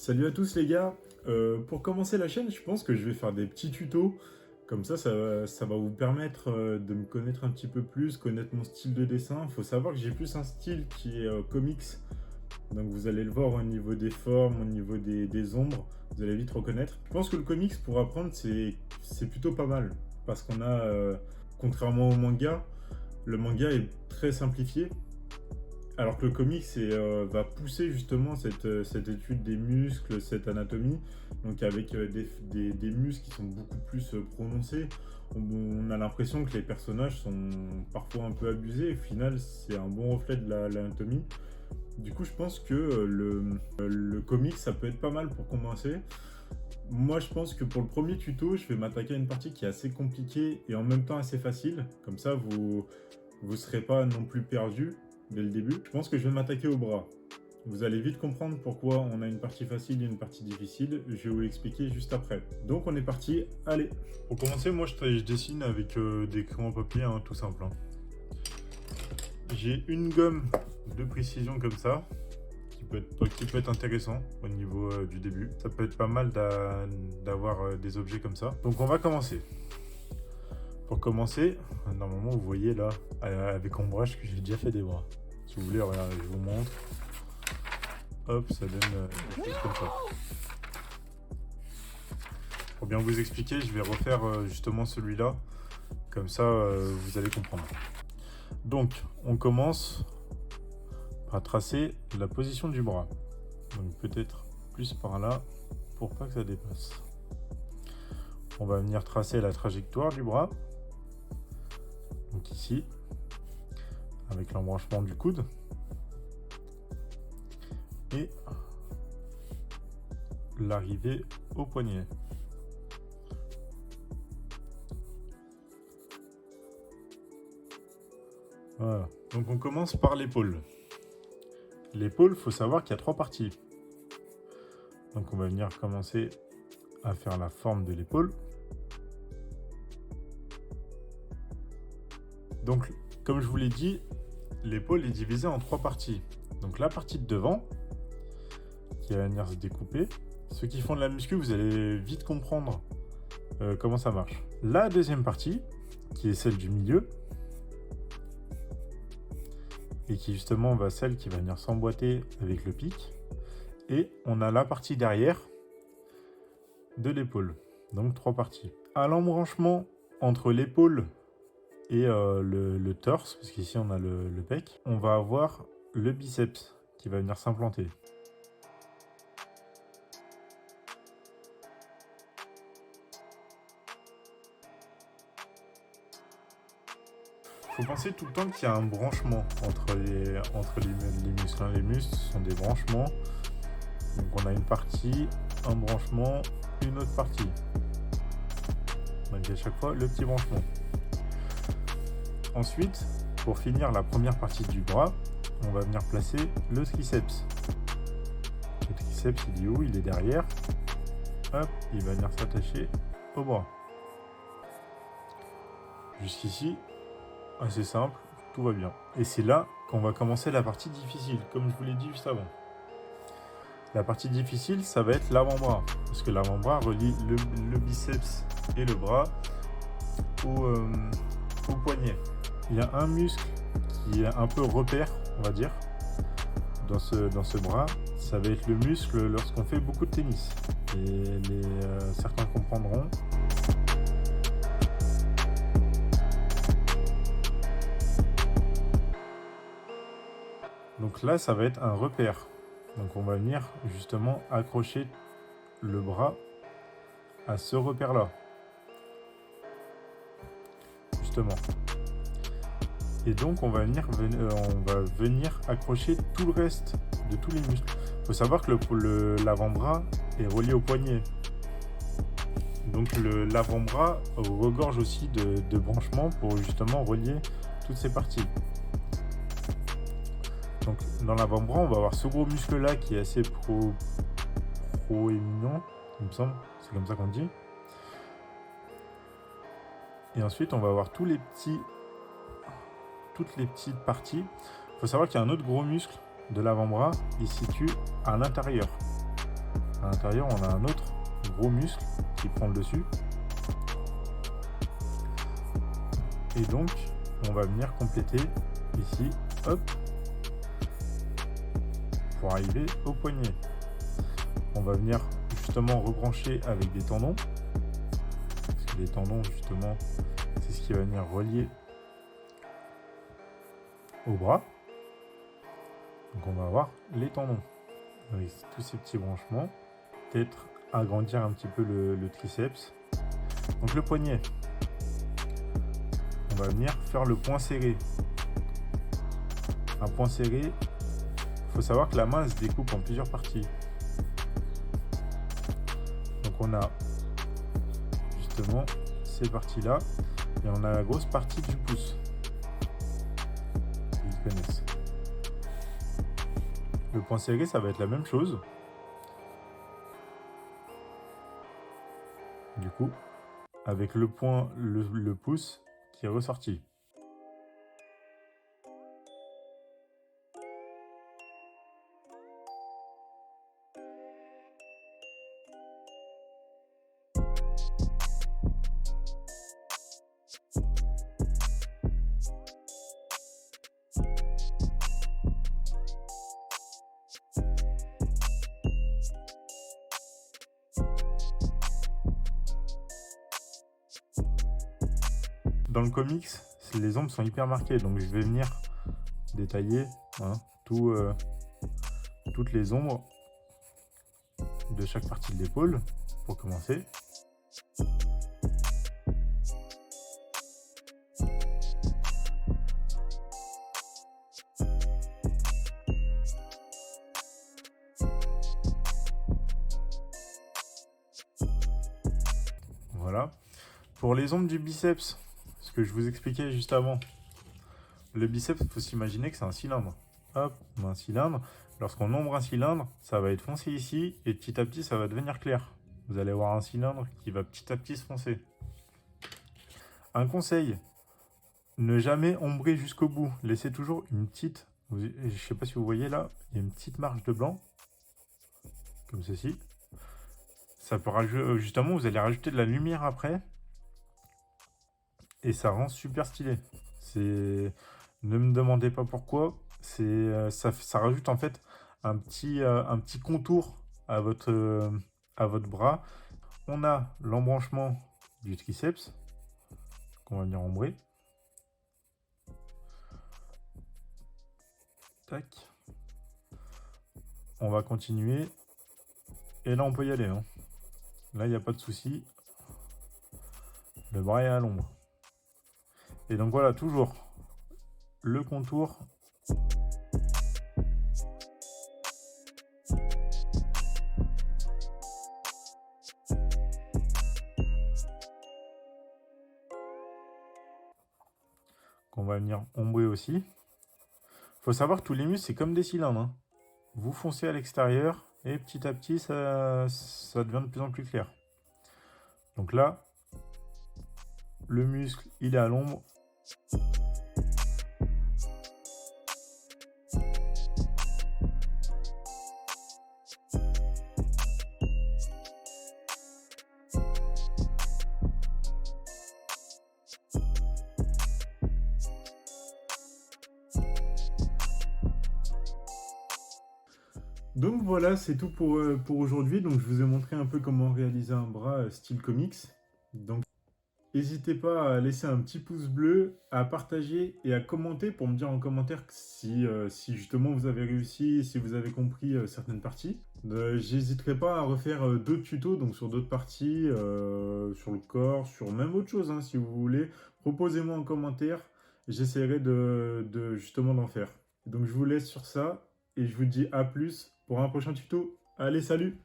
Salut à tous les gars. Pour commencer la chaîne, je pense que je vais faire des petits tutos. Comme ça va vous permettre de me connaître un petit peu plus, connaître mon style de dessin. Il faut savoir que j'ai plus un style qui est comics. Donc vous allez le voir au niveau des formes, au niveau des ombres. Vous allez vite reconnaître. Je pense que le comics pour apprendre, c'est plutôt pas mal. Parce qu'on a, contrairement au manga, le manga est très simplifié. Alors que le comics va pousser justement cette étude des muscles, cette anatomie, donc avec des muscles qui sont beaucoup plus prononcés. On a l'impression que les personnages sont parfois un peu abusés. Au final, c'est un bon reflet de l'anatomie. Du coup, je pense que le comics, ça peut être pas mal pour commencer. Moi, je pense que pour le premier tuto, je vais m'attaquer à une partie qui est assez compliquée et en même temps assez facile. Comme ça, vous ne serez pas non plus perdu dès le début. Je pense que je vais m'attaquer au bras. Vous allez vite comprendre pourquoi on a une partie facile et une partie difficile. Je vais vous l'expliquer juste après. Donc on est parti, allez. Pour commencer, moi je dessine avec des crayons à papier, hein, tout simple. Hein. J'ai une gomme de précision comme ça, qui peut être intéressant au niveau du début. Ça peut être pas mal d'avoir des objets comme ça. Donc on va commencer. Pour commencer, normalement vous voyez là, avec ombrage, que j'ai déjà fait des bras. Si vous voulez, regardez, je vous montre. Hop, ça donne quelque chose comme ça. Pour bien vous expliquer, je vais refaire justement celui-là. Comme ça, vous allez comprendre. Donc, on commence par tracer la position du bras. Donc peut-être plus par là, pour pas que ça dépasse. On va venir tracer la trajectoire du bras. Donc ici, avec l'embranchement du coude. Et l'arrivée au poignet. Voilà. Donc on commence par l'épaule. L'épaule, il faut savoir qu'il y a 3 parties. Donc on va venir commencer à faire la forme de l'épaule. Donc, comme je vous l'ai dit, l'épaule est divisée en 3 parties. Donc la partie de devant, qui va venir se découper. Ceux qui font de la muscu, vous allez vite comprendre comment ça marche. La deuxième partie, qui est celle du milieu, et qui justement celle qui va venir s'emboîter avec le pic. Et on a la partie derrière de l'épaule. Donc 3 parties. À l'embranchement entre l'épaule et le torse, parce qu'ici on a le pec, on va avoir le biceps qui va venir s'implanter. Il faut penser tout le temps qu'il y a un branchement entre les muscles. Les muscles sont des branchements. Donc on a une partie, un branchement, une autre partie. Donc à chaque fois le petit branchement. Ensuite, pour finir la première partie du bras, on va venir placer le triceps. Le triceps, il est où? Il est derrière. Hop, il va venir s'attacher au bras. Jusqu'ici, assez simple, tout va bien. Et c'est là qu'on va commencer la partie difficile, comme je vous l'ai dit juste avant. La partie difficile, ça va être l'avant-bras. Parce que l'avant-bras relie le biceps et le bras au poignet. Il y a un muscle qui est un peu repère, on va dire, dans ce bras. Ça va être le muscle lorsqu'on fait beaucoup de tennis. Et certains comprendront. Donc là, ça va être un repère. Donc on va venir justement accrocher le bras à ce repère-là. Justement. Et donc on va venir accrocher tout le reste de tous les muscles. Il faut savoir que l'avant-bras est relié au poignet. Donc l'avant-bras regorge aussi de branchements pour justement relier toutes ces parties. Donc dans l'avant-bras, on va avoir ce gros muscle-là qui est assez proéminent, il me semble, c'est comme ça qu'on dit. Et ensuite, on va avoir toutes les petites parties. Il faut savoir qu'il y a un autre gros muscle de l'avant-bras, il se situe à l'intérieur. À l'intérieur, on a un autre gros muscle qui prend le dessus. Et donc, on va venir compléter ici, hop, pour arriver au poignet. On va venir justement rebrancher avec des tendons. Parce que les tendons, justement, c'est ce qui va venir relier au bras. Donc on va avoir les tendons avec tous ces petits branchements. Peut-être agrandir un petit peu le triceps. Donc le poignet, on va venir faire le point serré. Un point serré, il faut savoir que la main se découpe en plusieurs parties. Donc on a justement ces parties-là et on a la grosse partie du pouce. Ils connaissent. Le point serré, ça va être la même chose. Du coup, avec le point, le pouce qui est ressorti. Dans le comics, les ombres sont hyper marquées, donc je vais venir détailler toutes les ombres de chaque partie de l'épaule pour commencer. Voilà. Pour les ombres du biceps, ce que je vous expliquais juste avant, le biceps, il faut s'imaginer que c'est un cylindre. Hop, on a un cylindre. Lorsqu'on ombre un cylindre, ça va être foncé ici et petit à petit, ça va devenir clair. Vous allez avoir un cylindre qui va petit à petit se foncer. Un conseil, ne jamais ombrer jusqu'au bout. Laissez toujours une petite, je ne sais pas si vous voyez là, il y a une petite marge de blanc, comme ceci. Ça peut rajouter, justement, vous allez rajouter de la lumière après. Et ça rend super stylé. Ne me demandez pas pourquoi. Ça rajoute en fait un petit contour à votre bras. On a l'embranchement du triceps qu'on va venir ombrer. Tac. On va continuer. Et là, on peut y aller. Hein. Là, il n'y a pas de souci. Le bras est à l'ombre. Et donc voilà, toujours le contour. Qu'on va venir ombrer aussi. Il faut savoir que tous les muscles, c'est comme des cylindres. Hein. Vous foncez à l'extérieur et petit à petit, ça devient de plus en plus clair. Donc là, le muscle, il est à l'ombre. Donc voilà, c'est tout pour aujourd'hui. Donc je vous ai montré un peu comment réaliser un bras style comics. Donc n'hésitez pas à laisser un petit pouce bleu, à partager et à commenter pour me dire en commentaire si justement vous avez réussi, si vous avez compris certaines parties. J'hésiterai pas à refaire d'autres tutos, donc sur d'autres parties, sur le corps, sur même autre chose, hein, si vous voulez. Proposez-moi en commentaire, j'essaierai justement d'en faire. Donc je vous laisse sur ça et je vous dis à plus pour un prochain tuto. Allez, salut!